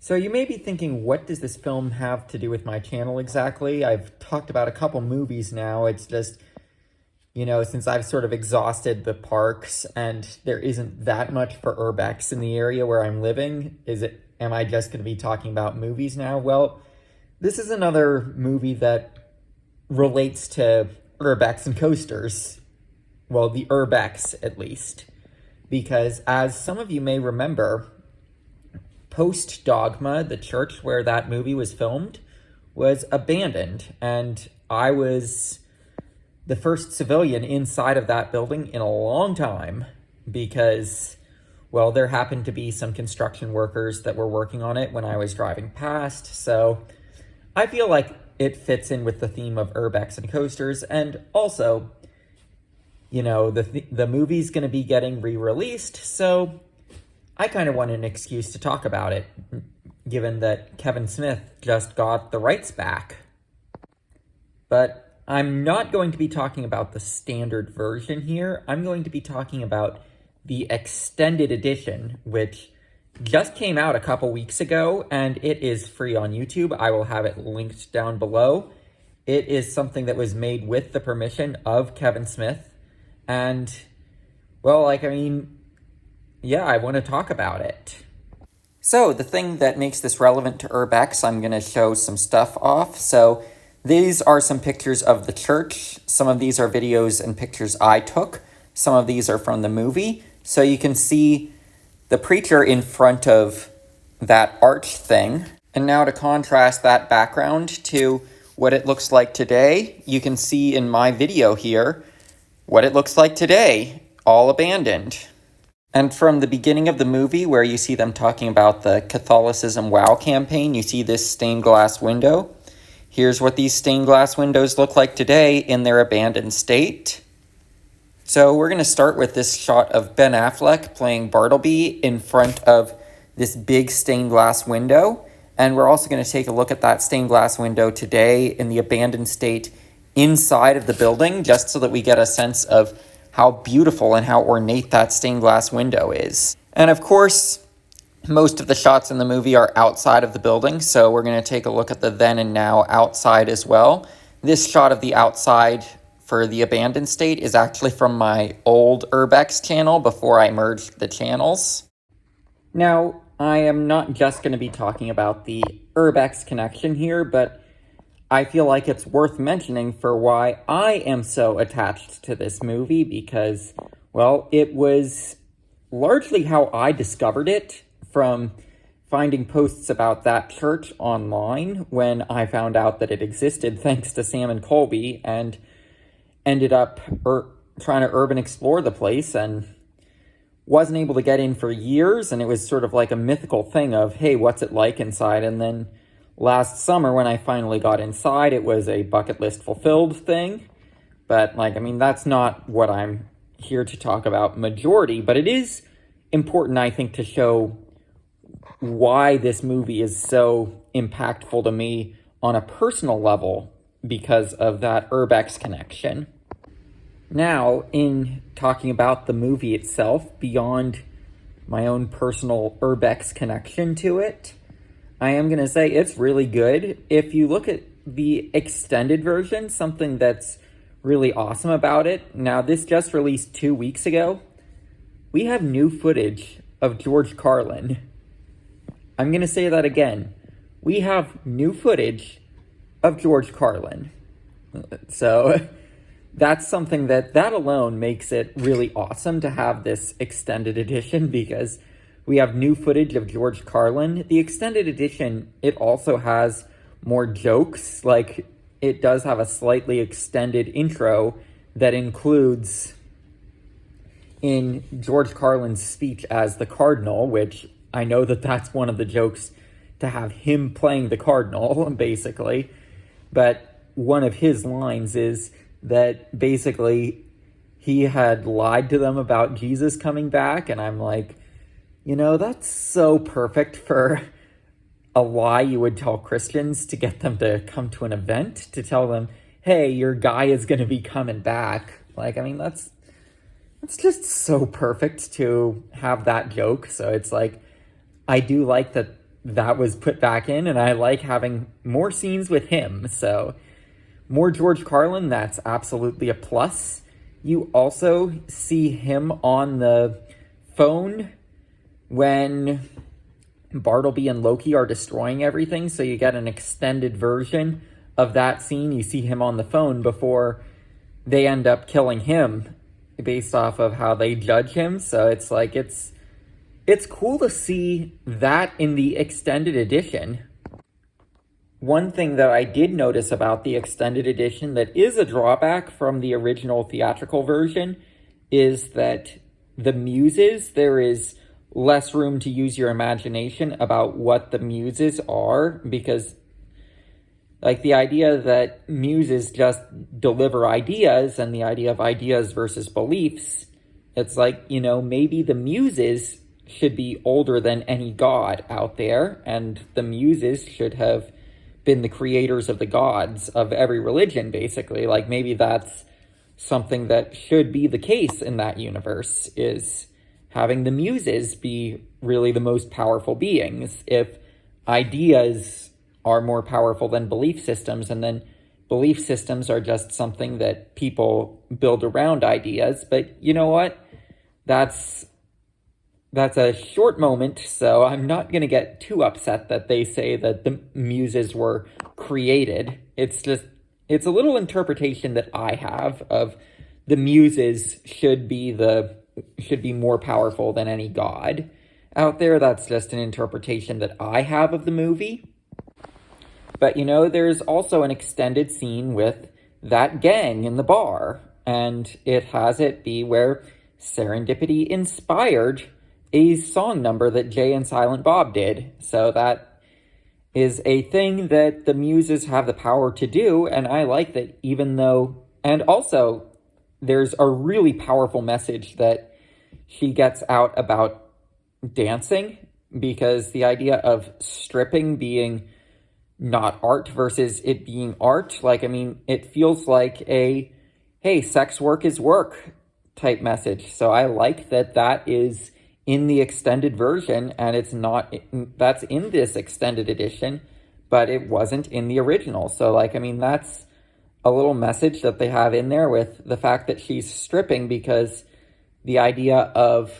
So you may be thinking, what does this film have to do with my channel exactly? I've talked about a couple movies now. It's just, since I've sort of exhausted the parks and there isn't that much for Urbex in the area where I'm living, am I just going to be talking about movies now? Well, this is another movie that relates to Urbex and coasters. Well, the Urbex, at least. Because as some of you may remember, post-Dogma, the church where that movie was filmed, was abandoned. And I was the first civilian inside of that building in a long time because, well, there happened to be some construction workers that were working on it when I was driving past. So I feel like it fits in with the theme of Urbex and coasters. And also, the movie's going to be getting re-released, so I kind of want an excuse to talk about it, given that Kevin Smith just got the rights back. But I'm not going to be talking about the standard version here. I'm going to be talking about the extended edition, which just came out a couple weeks ago, and it is free on YouTube. I will have it linked down below. It is something that was made with the permission of Kevin Smith, and, well, I want to talk about it. So the thing that makes this relevant to Urbex, I'm going to show some stuff off. So these are some pictures of the church. Some of these are videos and pictures I took. Some of these are from the movie. So you can see the preacher in front of that arch thing. And now to contrast that background to what it looks like today, you can see in my video here what it looks like today, all abandoned. And from the beginning of the movie, where you see them talking about the Catholicism Wow campaign, you see this stained glass window. Here's what these stained glass windows look like today in their abandoned state. So we're going to start with this shot of Ben Affleck playing Bartleby in front of this big stained glass window. And we're also going to take a look at that stained glass window today in the abandoned state inside of the building, just so that we get a sense of how beautiful and how ornate that stained glass window is. And of course, most of the shots in the movie are outside of the building, so we're going to take a look at the then and now outside as well. This shot of the outside for the abandoned state is actually from my old Urbex channel before I merged the channels. Now, I am not just going to be talking about the Urbex connection here, but I feel like it's worth mentioning for why I am so attached to this movie because, well, it was largely how I discovered it from finding posts about that church online when I found out that it existed thanks to Sam and Colby, and ended up trying to urban explore the place and wasn't able to get in for years, and it was sort of like a mythical thing of, hey, what's it like inside? And then last summer, when I finally got inside, it was a bucket list fulfilled thing. But, that's not what I'm here to talk about majority. But it is important, I think, to show why this movie is so impactful to me on a personal level because of that Urbex connection. Now, in talking about the movie itself, beyond my own personal Urbex connection to it, I am going to say it's really good. If you look at the extended version, something that's really awesome about it, now this just released 2 weeks ago, we have new footage of George Carlin. I'm going to say that again. We have new footage of George Carlin. So that's something that alone makes it really awesome to have this extended edition because we have new footage of George Carlin. The extended edition, it also has more jokes. Like, it does have a slightly extended intro that includes in George Carlin's speech as the Cardinal, which I know that that's one of the jokes to have him playing the Cardinal, basically. But one of his lines is that basically he had lied to them about Jesus coming back, and I'm like, that's so perfect for a lie you would tell Christians to get them to come to an event, to tell them, hey, your guy is going to be coming back. That's just so perfect to have that joke. So it's like, I do like that that was put back in, and I like having more scenes with him. So more George Carlin, that's absolutely a plus. You also see him on the phone when Bartleby and Loki are destroying everything, so you get an extended version of that scene. You see him on the phone before they end up killing him based off of how they judge him. So it's like, it's cool to see that in the extended edition. One thing that I did notice about the extended edition that is a drawback from the original theatrical version is that the muses, there is less room to use your imagination about what the muses are, because like the idea that muses just deliver ideas and the idea of ideas versus beliefs, it's like, you know, maybe the muses should be older than any god out there, and the muses should have been the creators of the gods of every religion, basically. Like, maybe that's something that should be the case in that universe, is having the muses be really the most powerful beings. If ideas are more powerful than belief systems, and then belief systems are just something that people build around ideas. But you know what? That's a short moment, so I'm not going to get too upset that they say that the muses were created. It's a little interpretation that I have of the muses should be more powerful than any god out there. That's just an interpretation that I have of the movie. But, you know, there's also an extended scene with that gang in the bar, and it has it be where Serendipity inspired a song number that Jay and Silent Bob did. So that is a thing that the muses have the power to do, and I like that, even though... And also, there's a really powerful message that she gets out about dancing, because the idea of stripping being not art versus it being art, like, I mean, it feels like a, hey, sex work is work type message. So I like that is in the extended version, and it's not, that's in this extended edition, but it wasn't in the original. So, like, I mean, that's a little message that they have in there with the fact that she's stripping, because the idea of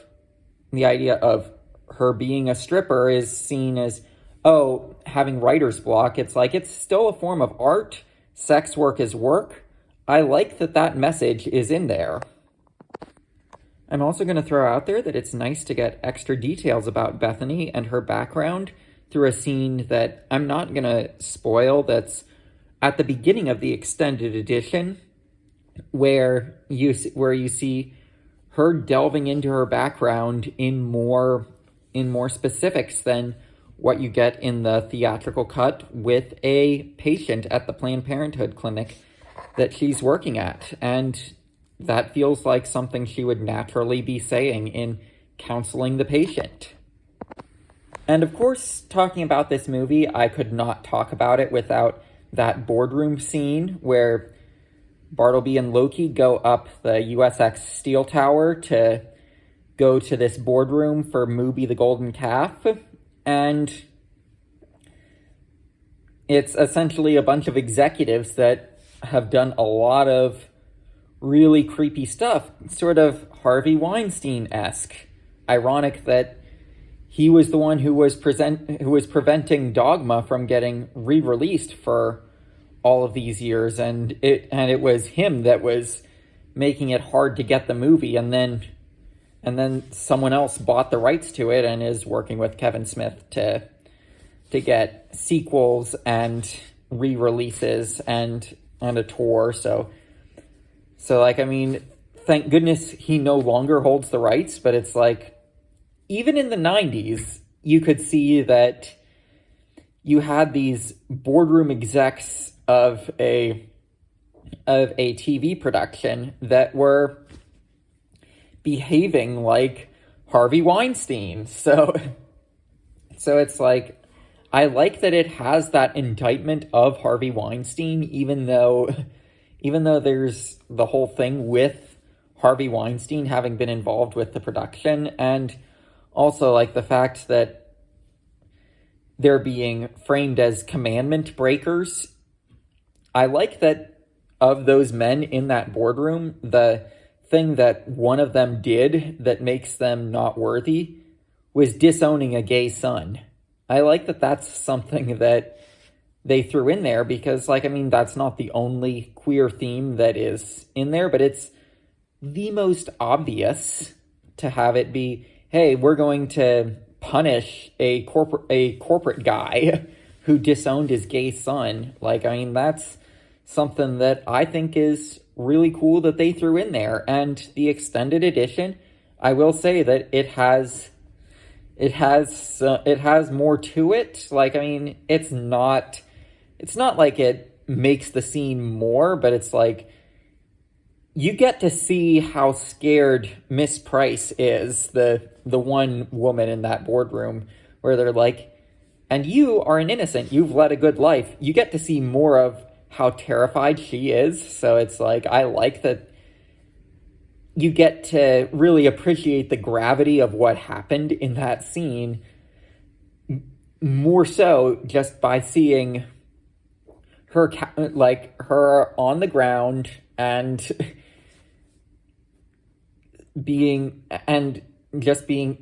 her being a stripper is seen as, oh, having writer's block. It's like, it's still a form of art. Sex work is work. I like that message is in there. I'm also going to throw out there that it's nice to get extra details about Bethany and her background through a scene that I'm not going to spoil, that's at the beginning of the extended edition, where you see her delving into her background in more specifics than what you get in the theatrical cut, with a patient at the Planned Parenthood clinic that she's working at. And that feels like something she would naturally be saying in counseling the patient. And of course, talking about this movie, I could not talk about it without that boardroom scene where Bartleby and Loki go up the USX Steel Tower to go to this boardroom for Mooby the Golden Calf. And it's essentially a bunch of executives that have done a lot of really creepy stuff, sort of Harvey Weinstein-esque. Ironic that he was the one who was preventing Dogma from getting re-released for all of these years, and it was him that was making it hard to get the movie, and then someone else bought the rights to it and is working with Kevin Smith to get sequels and re-releases and a tour. So like, I mean, thank goodness he no longer holds the rights, but it's like, even in the 90s, you could see that you had these boardroom execs of a TV production that were behaving like Harvey Weinstein. So it's like, I like that it has that indictment of Harvey Weinstein, even though there's the whole thing with Harvey Weinstein having been involved with the production, and also like the fact that they're being framed as commandment breakers. I like that of those men in that boardroom, the thing that one of them did that makes them not worthy was disowning a gay son. I like that that's something that they threw in there because, that's not the only queer theme that is in there, but it's the most obvious to have it be, hey, we're going to punish a corporate guy who disowned his gay son. That's something that I think is really cool that they threw in there. And the extended edition, I will say that it has more to it. It's not like it makes the scene more, but it's like you get to see how scared Miss Price is, the one woman in that boardroom, where they're like, and you are an innocent, you've led a good life. You get to see more of how terrified she is. So it's like, I like that you get to really appreciate the gravity of what happened in that scene, more so just by seeing her on the ground and being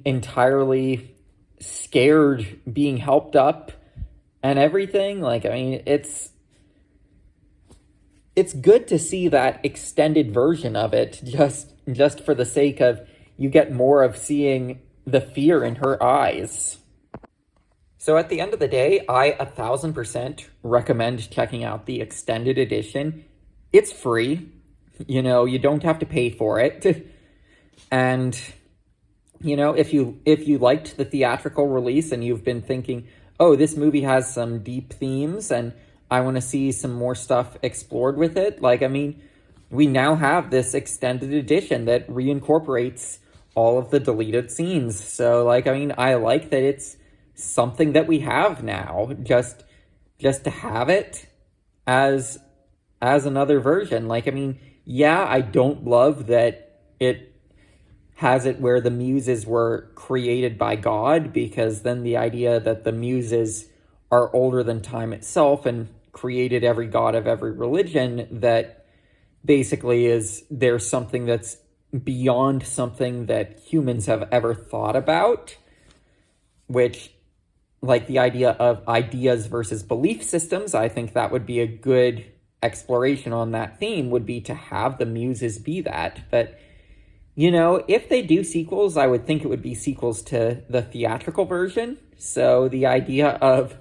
entirely scared, being helped up and everything. It's good to see that extended version of it, just for the sake of you get more of seeing the fear in her eyes. So at the end of the day, I 1,000% recommend checking out the extended edition. It's free. You don't have to pay for it. And, if you liked the theatrical release and you've been thinking, oh, this movie has some deep themes and I want to see some more stuff explored with it, we now have this extended edition that reincorporates all of the deleted scenes. So, I like that it's something that we have now, just to have it as another version. I don't love that it has it where the muses were created by God, because then the idea that the muses are older than time itself and created every god of every religion, that basically there's something that's beyond something that humans have ever thought about, which, the idea of ideas versus belief systems, I think that would be a good exploration on that theme, would be to have the muses be that. But if they do sequels, I would think it would be sequels to the theatrical version. So the idea of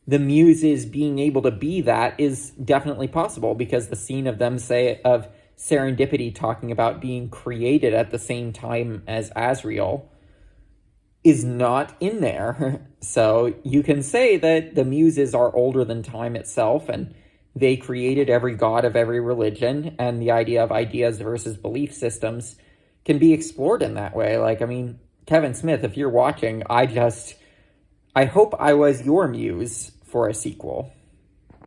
the muses being able to be that is definitely possible, because the scene of them of serendipity talking about being created at the same time as Azrael is not in there. So you can say that the muses are older than time itself and they created every god of every religion, and the idea of ideas versus belief systems can be explored in that way. Kevin Smith, if you're watching, I hope I was your muse for a sequel.